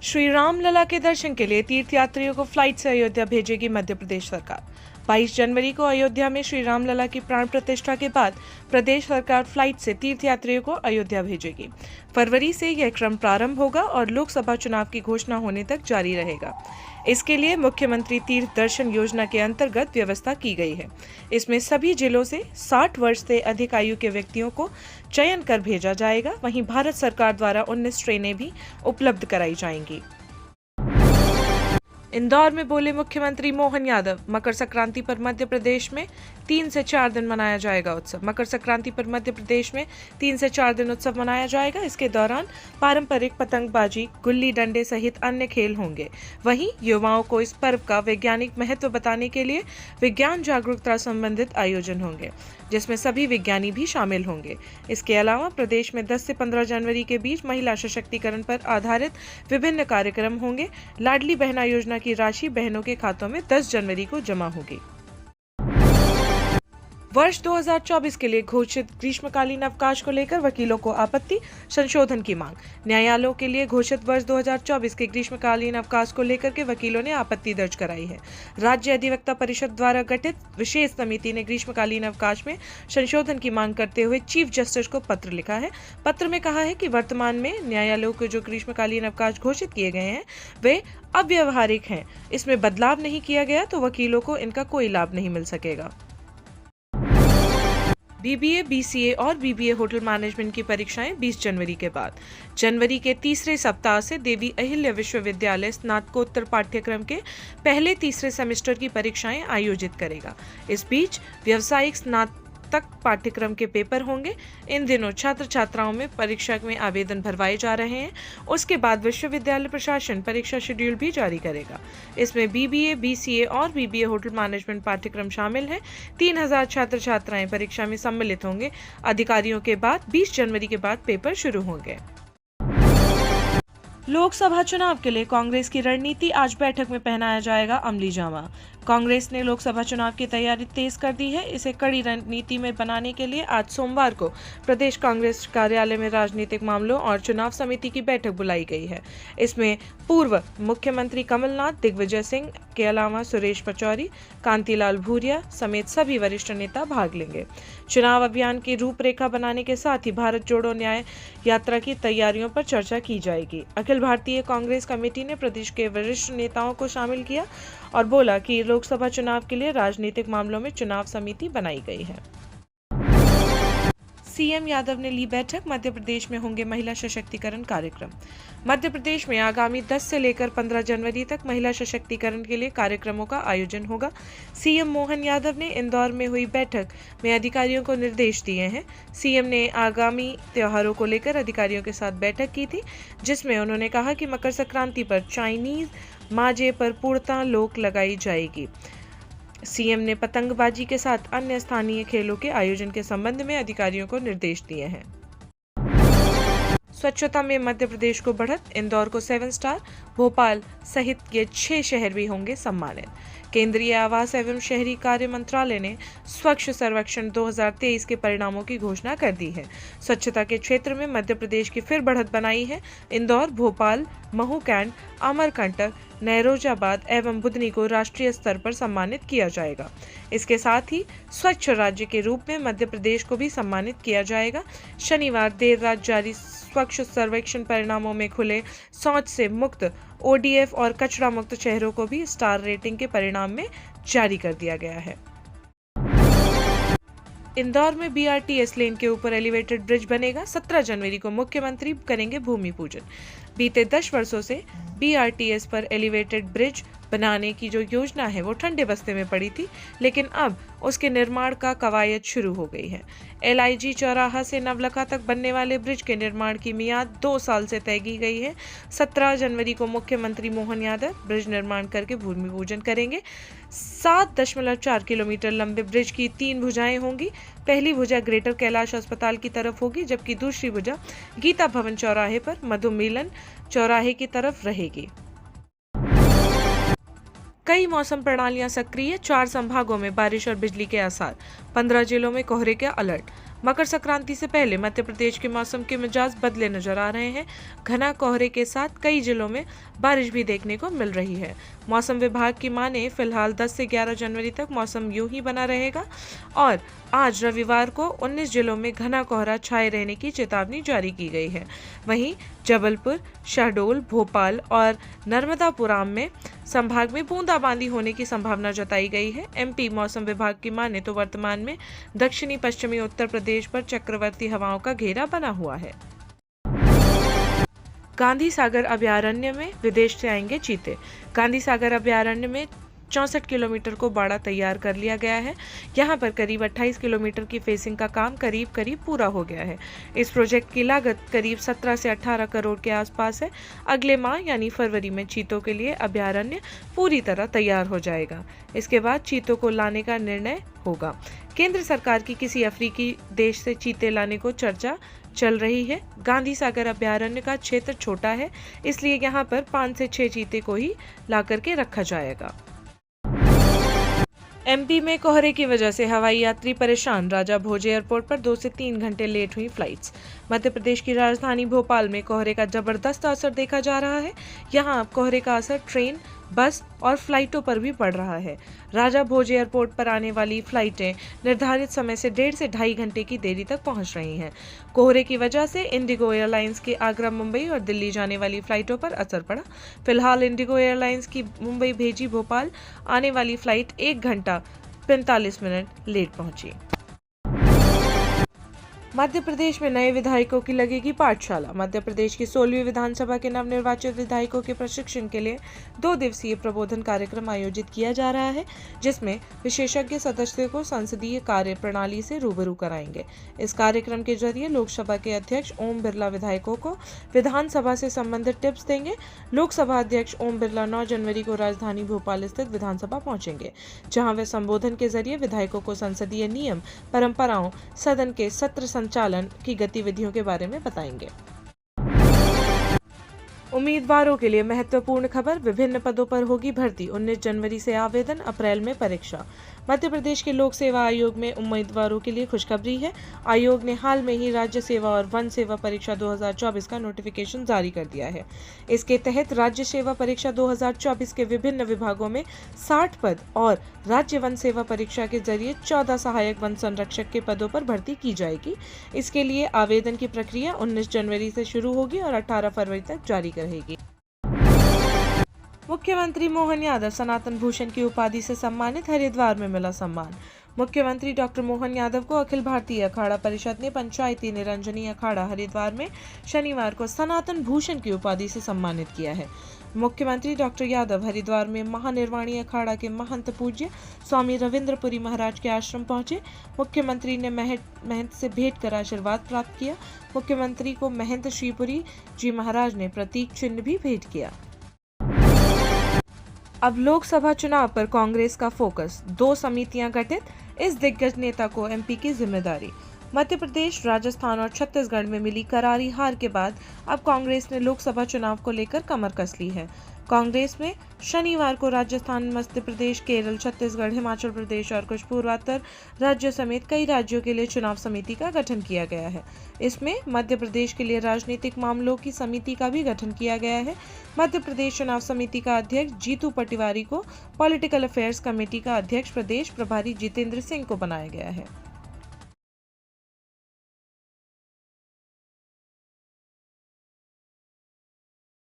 श्री राम लला के दर्शन के लिए तीर्थयात्रियों को फ्लाइट से अयोध्या भेजेगी मध्य प्रदेश सरकार। 22 जनवरी को अयोध्या में श्री राम लला की प्राण प्रतिष्ठा के बाद प्रदेश सरकार फ्लाइट से तीर्थयात्रियों को अयोध्या भेजेगी। फरवरी से यह क्रम प्रारंभ होगा और लोकसभा चुनाव की घोषणा होने तक जारी रहेगा। इसके लिए मुख्यमंत्री तीर्थ दर्शन योजना के अंतर्गत व्यवस्था की गई है। इसमें सभी जिलों से 60 वर्ष से अधिक आयु के व्यक्तियों को चयन कर भेजा जाएगा। वहीं भारत सरकार द्वारा 19 ट्रेनें भी उपलब्ध कराई जाएंगी। इंदौर में बोले मुख्यमंत्री मोहन यादव, मकर संक्रांति पर मध्य प्रदेश में 3 से 4 दिन मनाया जाएगा उत्सव। मकर संक्रांति पर मध्य प्रदेश में 3 से 4 दिन उत्सव मनाया जाएगा। इसके दौरान पारंपरिक पतंगबाजी, गुल्ली डंडे सहित अन्य खेल होंगे। वहीं युवाओं को इस पर्व का वैज्ञानिक महत्व बताने के लिए विज्ञान जागरूकता संबंधित आयोजन होंगे, जिसमें सभी विज्ञानी भी शामिल होंगे। इसके अलावा प्रदेश में 10 से 15 जनवरी के बीच महिला सशक्तिकरण पर आधारित विभिन्न कार्यक्रम होंगे। लाडली बहना योजना की राशि बहनों के खातों में 10 जनवरी को जमा होगी। वर्ष 2024 के लिए घोषित ग्रीष्मकालीन अवकाश को लेकर वकीलों को आपत्ति, संशोधन की मांग। न्यायालयों के लिए घोषित वर्ष 2024 के ग्रीष्मकालीन अवकाश को लेकर के वकीलों ने आपत्ति दर्ज कराई है। राज्य अधिवक्ता परिषद द्वारा गठित विशेष समिति ने ग्रीष्मकालीन अवकाश में संशोधन की मांग करते हुए चीफ जस्टिस को पत्र लिखा है। पत्र में कहा है कि वर्तमान में न्यायालयों के जो ग्रीष्मकालीन अवकाश घोषित किए गए हैं वे अव्यवहारिक हैं। इसमें बदलाव नहीं किया गया तो वकीलों को इनका कोई लाभ नहीं मिल सकेगा। बीबीए, बीसीए और बीबीए होटल मैनेजमेंट की परीक्षाएं 20 जनवरी के बाद। जनवरी के तीसरे सप्ताह से देवी अहिल्या विश्वविद्यालय स्नातकोत्तर पाठ्यक्रम के पहले तीसरे सेमेस्टर की परीक्षाएं आयोजित करेगा। इस बीच व्यावसायिक स्नातक पाठ्यक्रम के पेपर होंगे। इन दिनों छात्र छात्राओं में परीक्षा में आवेदन भरवाए जा रहे हैं। उसके बाद विश्वविद्यालय प्रशासन परीक्षा शेड्यूल भी जारी करेगा। इसमें बीबीए, बीसीए और बीबीए होटल मैनेजमेंट पाठ्यक्रम शामिल है। 3000 छात्र छात्राएं परीक्षा में सम्मिलित होंगे। अधिकारियों के बाद 20 जनवरी के बाद पेपर शुरू होंगे। लोकसभा चुनाव के लिए कांग्रेस की रणनीति, आज बैठक में पहनाया जाएगा अमली जामा। कांग्रेस ने लोकसभा चुनाव की तैयारी तेज कर दी है। इसे कड़ी रणनीति में बनाने के लिए आज सोमवार को प्रदेश कांग्रेस कार्यालय में राजनीतिक मामलों और चुनाव समिति की बैठक बुलाई गई है। इसमें पूर्व मुख्यमंत्री कमलनाथ, दिग्विजय सिंह के अलावा सुरेश पचौरी, कांतिलाल भूरिया समेत सभी वरिष्ठ नेता भाग लेंगे। चुनाव अभियान की रूपरेखा बनाने के साथ ही भारत जोड़ो न्याय यात्रा की तैयारियों पर चर्चा की जाएगी। अखिल भारतीय कांग्रेस कमेटी ने प्रदेश के वरिष्ठ नेताओं को शामिल किया और बोला कि लोकसभा चुनाव के लिए राजनीतिक मामलों में चुनाव समिति बनाई गई है। सीएम यादव ने ली बैठक, मध्य प्रदेश में होंगे महिला सशक्तिकरण कार्यक्रम। मध्य प्रदेश में आगामी 10 से लेकर 15 जनवरी तक महिला सशक्तिकरण के लिए कार्यक्रमों का आयोजन होगा। सीएम मोहन यादव ने इंदौर में हुई बैठक में अधिकारियों को निर्देश दिए हैं। सीएम ने आगामी त्योहारों को लेकर अधिकारियों के साथ बैठक की थी, जिसमें उन्होंने कहा कि मकर संक्रांति पर चाइनीज माजे पर पूर्णतः रोक लगाई जाएगी। सीएम ने पतंगबाजी के साथ अन्य स्थानीय खेलों के आयोजन के संबंध में अधिकारियों को निर्देश दिए हैं। स्वच्छता में मध्य प्रदेश को बढ़त, इंदौर को 7 स्टार, भोपाल सहित ये 6 शहर भी होंगे सम्मानित। केंद्रीय आवास एवं शहरी कार्य मंत्रालय ने स्वच्छ सर्वेक्षण 2023 के परिणामों की घोषणा कर दी है। स्वच्छता के क्षेत्र में मध्य प्रदेश की फिर बढ़त बनाई है। इंदौर, भोपाल, महू कैंट, अमरकंटक, नैरोजाबाद एवं बुधनी को राष्ट्रीय स्तर पर सम्मानित किया जाएगा। इसके साथ ही स्वच्छ राज्य के रूप में मध्य प्रदेश को भी सम्मानित किया जाएगा। शनिवार देर रात जारी स्वच्छ सर्वेक्षण परिणामों में खुले शौच से मुक्त, ओडीएफ और कचरा मुक्त शहरों को भी स्टार रेटिंग के परिणाम में जारी कर दिया गया है। इंदौर में बीआरटीएस लेन के ऊपर एलिवेटेड ब्रिज बनेगा। 17 जनवरी को मुख्यमंत्री करेंगे भूमि पूजन। बीते 10 वर्षों से बीआरटीएस पर एलिवेटेड ब्रिज बनाने की जो योजना है वो ठंडे बस्ते में पड़ी थी, लेकिन अब उसके निर्माण का कवायद शुरू हो गई है। एलआईजी चौराहा से नवलखा तक बनने वाले ब्रिज के निर्माण की मियाद 2 साल से तय की गई है। 17 जनवरी को मुख्यमंत्री मोहन यादव ब्रिज निर्माण करके भूमि पूजन करेंगे। 7.4 किलोमीटर लंबे ब्रिज की 3 भुजाएं होंगी। पहली भुजा ग्रेटर कैलाश अस्पताल की तरफ होगी, जबकि दूसरी भुजा गीता भवन चौराहे पर मधु मिलन चौराहे की तरफ रहेगी। कई मौसम प्रणालियां सक्रिय, 4 संभागों में बारिश और बिजली के आसार, 15 जिलों में कोहरे का अलर्ट। मकर संक्रांति से पहले मध्य प्रदेश के मौसम के मिजाज बदले नजर आ रहे हैं। घना कोहरे के साथ कई जिलों में बारिश भी देखने को मिल रही है। मौसम विभाग की माने फिलहाल 10 से 11 जनवरी तक मौसम यूं ही बना रहेगा और आज रविवार को 19 जिलों में घना कोहरा छाए रहने की चेतावनी जारी की गई है। वहीं जबलपुर, शहडोल, भोपाल और नर्मदापुरम में संभाग में बूंदाबांदी होने की संभावना जताई गई है। एमपी मौसम विभाग की माने तो वर्तमान में दक्षिणी पश्चिमी उत्तर प्रदेश पर चक्रवाती हवाओं का घेरा बना हुआ है। गांधी सागर अभयारण्य में विदेश से आएंगे चीते। गांधी सागर अभयारण्य में 64 किलोमीटर को बाड़ा तैयार कर लिया गया है। यहाँ पर करीब 28 किलोमीटर की फेसिंग का काम करीब पूरा हो गया है। इस प्रोजेक्ट की लागत करीब 17 से 18 करोड़ के आसपास है। अगले माह यानी फरवरी में चीतों के लिए अभयारण्य पूरी तरह तैयार हो जाएगा। इसके बाद चीतों को लाने का निर्णय होगा। केंद्र सरकार की किसी अफ्रीकी देश से चीते लाने को चर्चा चल रही है। गांधी सागर अभयारण्य का क्षेत्र छोटा है, इसलिए यहाँ पर 5 से 6 चीते को ही ला करके रखा जाएगा। एमपी में कोहरे की वजह से हवाई यात्री परेशान। राजा भोज एयरपोर्ट पर 2 से 3 घंटे लेट हुई फ्लाइट्स। मध्य प्रदेश की राजधानी भोपाल में कोहरे का जबरदस्त असर देखा जा रहा है। यहाँ अब कोहरे का असर ट्रेन, बस और फ्लाइटों पर भी पड़ रहा है। राजा भोज एयरपोर्ट पर आने वाली फ्लाइटें निर्धारित समय से 1.5 से 2.5 घंटे की देरी तक पहुंच रही हैं। कोहरे की वजह से इंडिगो एयरलाइंस की आगरा, मुंबई और दिल्ली जाने वाली फ्लाइटों पर असर पड़ा। फिलहाल इंडिगो एयरलाइंस की मुंबई भेजी भोपाल आने वाली फ्लाइट 1 घंटा 45 मिनट लेट पहुंची। मध्य प्रदेश में नए विधायकों की लगेगी पाठशाला। मध्य प्रदेश की 16वीं विधानसभा के नवनिर्वाचित विधायकों के प्रशिक्षण के लिए 2 दिवसीय प्रबोधन कार्यक्रम आयोजित किया जा रहा है, जिसमें विशेषज्ञ सदस्यों को संसदीय कार्य प्रणाली से रूबरू कराएंगे। इस कार्यक्रम के जरिए लोकसभा के अध्यक्ष ओम बिरला विधायकों को विधानसभा से संबंधित टिप्स देंगे। लोकसभा अध्यक्ष ओम बिरला 9 जनवरी को राजधानी भोपाल स्थित विधानसभा पहुंचेंगे, जहां वे संबोधन के जरिए विधायकों को संसदीय नियम, परंपराओं, सदन के सत्र संचालन की गतिविधियों के बारे में बताएंगे। उम्मीदवारों के लिए महत्वपूर्ण खबर, विभिन्न पदों पर होगी भर्ती। 19 जनवरी से आवेदन, अप्रैल में परीक्षा। मध्य प्रदेश के लोक सेवा आयोग में उम्मीदवारों के लिए खुशखबरी है। आयोग ने हाल में ही राज्य सेवा और वन सेवा परीक्षा 2024 का नोटिफिकेशन जारी कर दिया है। इसके तहत राज्य सेवा परीक्षा 2024 के विभिन्न विभागों में 60 पद और राज्य वन सेवा परीक्षा के जरिए 14 सहायक वन संरक्षक के पदों पर भर्ती की जाएगी। इसके लिए आवेदन की प्रक्रिया 19 जनवरी से शुरू होगी और 18 फरवरी तक जारी रहेगी। मुख्यमंत्री मोहन यादव सनातन भूषण की उपाधि से सम्मानित, हरिद्वार में मिला सम्मान। मुख्यमंत्री डॉक्टर मोहन यादव को अखिल भारतीय अखाड़ा परिषद ने पंचायती निरंजनी अखाड़ा हरिद्वार में शनिवार को सनातन भूषण की उपाधि से सम्मानित किया है। मुख्यमंत्री डॉक्टर यादव हरिद्वार में महानिर्वाणी अखाड़ा के महंत पूज्य स्वामी रविंद्रपुरी महाराज के आश्रम पहुंचे। मुख्यमंत्री ने महंत से भेंट कर आशीर्वाद प्राप्त किया। मुख्यमंत्री को महंत श्रीपुरी जी महाराज ने प्रतीक चिन्ह भी भेंट किया। अब लोकसभा चुनाव पर कांग्रेस का फोकस, 2 समितियां गठित, इस दिग्गज नेता को एमपी की जिम्मेदारी। मध्य प्रदेश, राजस्थान और छत्तीसगढ़ में मिली करारी हार के बाद अब कांग्रेस ने लोकसभा चुनाव को लेकर कमर कस ली है। कांग्रेस में शनिवार को राजस्थान, मध्य प्रदेश, केरल, छत्तीसगढ़, हिमाचल प्रदेश और कुछ पूर्वोत्तर राज्यों समेत कई राज्यों के लिए चुनाव समिति का गठन किया गया है। इसमें मध्य प्रदेश के लिए राजनीतिक मामलों की समिति का भी गठन किया गया है। मध्य प्रदेश चुनाव समिति का अध्यक्ष जीतू पटिवारी को पॉलिटिकल अफेयर्स कमेटी का अध्यक्ष प्रदेश प्रभारी जितेंद्र सिंह को बनाया गया है।